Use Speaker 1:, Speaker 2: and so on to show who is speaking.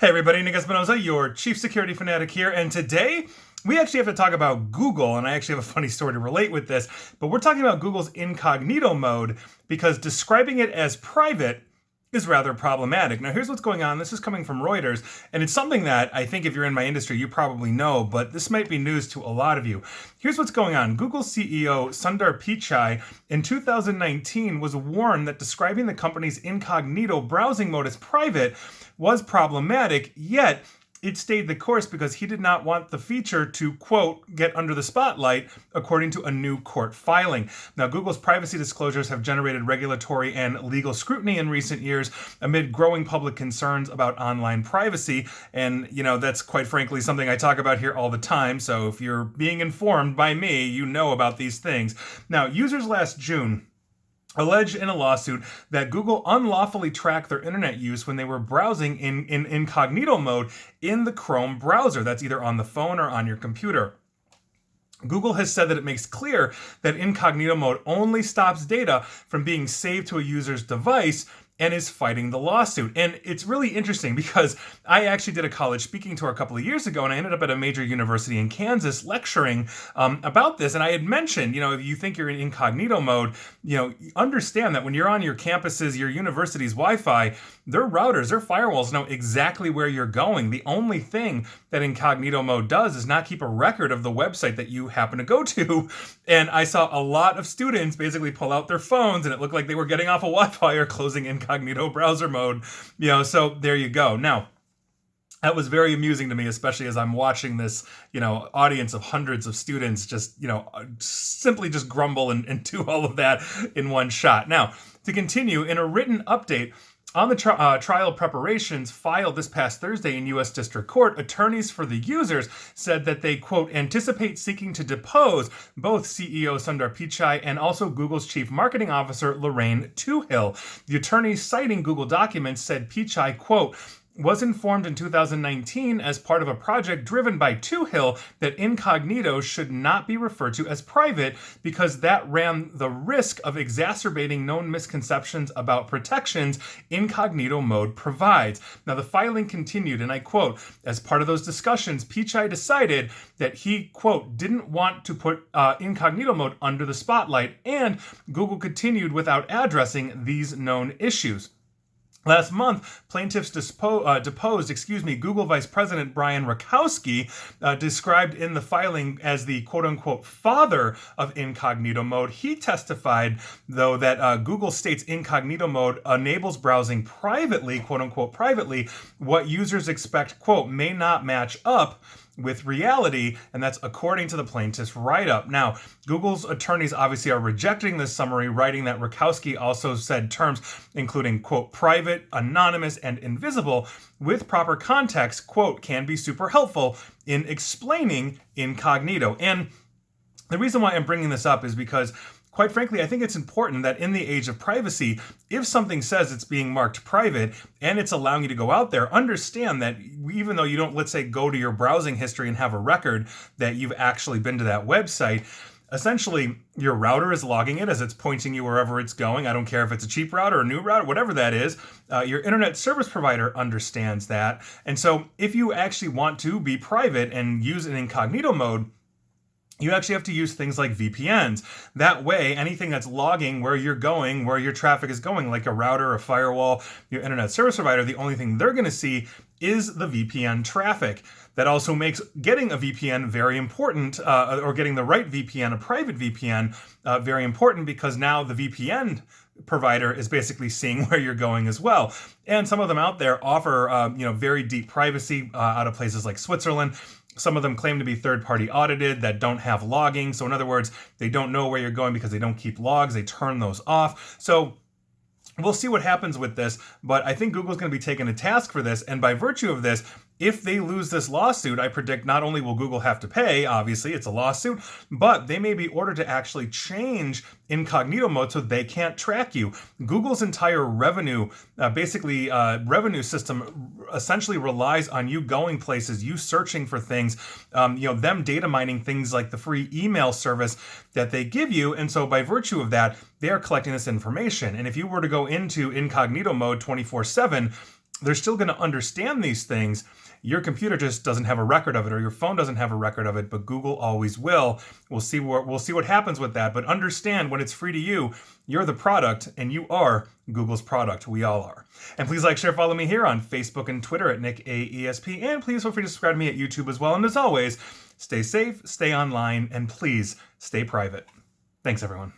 Speaker 1: Hey everybody, Nick Espinosa, your chief security fanatic here, and today we actually have to talk about Google, and I actually have a funny story to relate with this, but we're talking about Google's Incognito Mode because describing it as private is rather problematic. Now here's what's going on. This is coming from Reuters, and it's something that I think if you're in my industry, you probably know, but this might be news to a lot of you. Here's what's going on. Google CEO Sundar Pichai in 2019 was warned that describing the company's incognito browsing mode as private was problematic, yet it stayed the course because he did not want the feature to, quote, get under the spotlight, according to a new court filing. Now, Google's privacy disclosures have generated regulatory and legal scrutiny in recent years amid growing public concerns about online privacy. And, that's quite frankly something I talk about here all the time. So if you're being informed by me, you know about these things. Now, users last June alleged in a lawsuit that Google unlawfully tracked their internet use when they were browsing in incognito mode in the Chrome browser. That's either on the phone or on your computer. Google has said that it makes clear that incognito mode only stops data from being saved to a user's device and is fighting the lawsuit. And it's really interesting because I actually did a college speaking tour a couple of years ago, and I ended up at a major university in Kansas lecturing about this. And I had mentioned, if you think you're in incognito mode, understand that when you're on your campuses, your university's Wi-Fi, their routers, their firewalls know exactly where you're going. The only thing that incognito mode does is not keep a record of the website that you happen to go to. And I saw a lot of students basically pull out their phones, and it looked like they were getting off of Wi-Fi or closing incognito browser mode, so there you go. Now, that was very amusing to me, especially as I'm watching this, audience of hundreds of students just, simply just grumble and do all of that in one shot. Now, to continue, in a written update on the trial preparations filed this past Thursday in U.S. District Court, attorneys for the users said that they, quote, anticipate seeking to depose both CEO Sundar Pichai and also Google's chief marketing officer, Lorraine Toohill. The attorneys citing Google documents said Pichai, quote, was informed in 2019 as part of a project driven by Toohill that incognito should not be referred to as private because that ran the risk of exacerbating known misconceptions about protections incognito mode provides. Now, the filing continued, and I quote, as part of those discussions, Pichai decided that he, quote, didn't want to put incognito mode under the spotlight, and Google continued without addressing these known issues. Last month, plaintiffs deposed Google Vice President Brian Rakowski, described in the filing as the quote-unquote father of incognito mode. He testified, though, that Google states incognito mode enables browsing privately, quote-unquote privately, what users expect, quote, may not match up with reality, and that's according to the plaintiff's write-up. Now, Google's attorneys obviously are rejecting this summary, writing that Rakowski also said terms including, quote, private, anonymous, and invisible with proper context, quote, can be super helpful in explaining incognito. And the reason why I'm bringing this up is because, quite frankly, I think it's important that in the age of privacy, if something says it's being marked private and it's allowing you to go out there, understand that even though you don't, let's say, go to your browsing history and have a record that you've actually been to that website, essentially your router is logging it as it's pointing you wherever it's going. I don't care if it's a cheap router or a new router, whatever that is. Your internet service provider understands that. And so if you actually want to be private and use an incognito mode, you actually have to use things like VPNs. That way, anything that's logging where you're going, where your traffic is going, like a router, a firewall, your internet service provider, the only thing they're going to see is the VPN traffic. That also makes getting a VPN very important, or getting the right VPN, a private VPN, very important, because now the VPN provider is basically seeing where you're going as well. And some of them out there offer, very deep privacy out of places like Switzerland. Some of them claim to be third-party audited that don't have logging. So in other words, they don't know where you're going because they don't keep logs. They turn those off. So we'll see what happens with this, but I think Google's going to be taken to task for this. And by virtue of this, if they lose this lawsuit, I predict not only will Google have to pay, obviously it's a lawsuit, but they may be ordered to actually change incognito mode so they can't track you. Google's entire revenue system essentially relies on you going places, you searching for things, them data mining things like the free email service that they give you. And so by virtue of that, they are collecting this information. And if you were to go into incognito mode 24/7, they're still going to understand these things. Your computer just doesn't have a record of it, or your phone doesn't have a record of it, but Google always will. We'll see what happens with that. But understand, when it's free to you, you're the product, and you are Google's product. We all are. And please like, share, follow me here on Facebook and Twitter at NickAESP. And please feel free to subscribe to me at YouTube as well. And as always, stay safe, stay online, and please stay private. Thanks, everyone.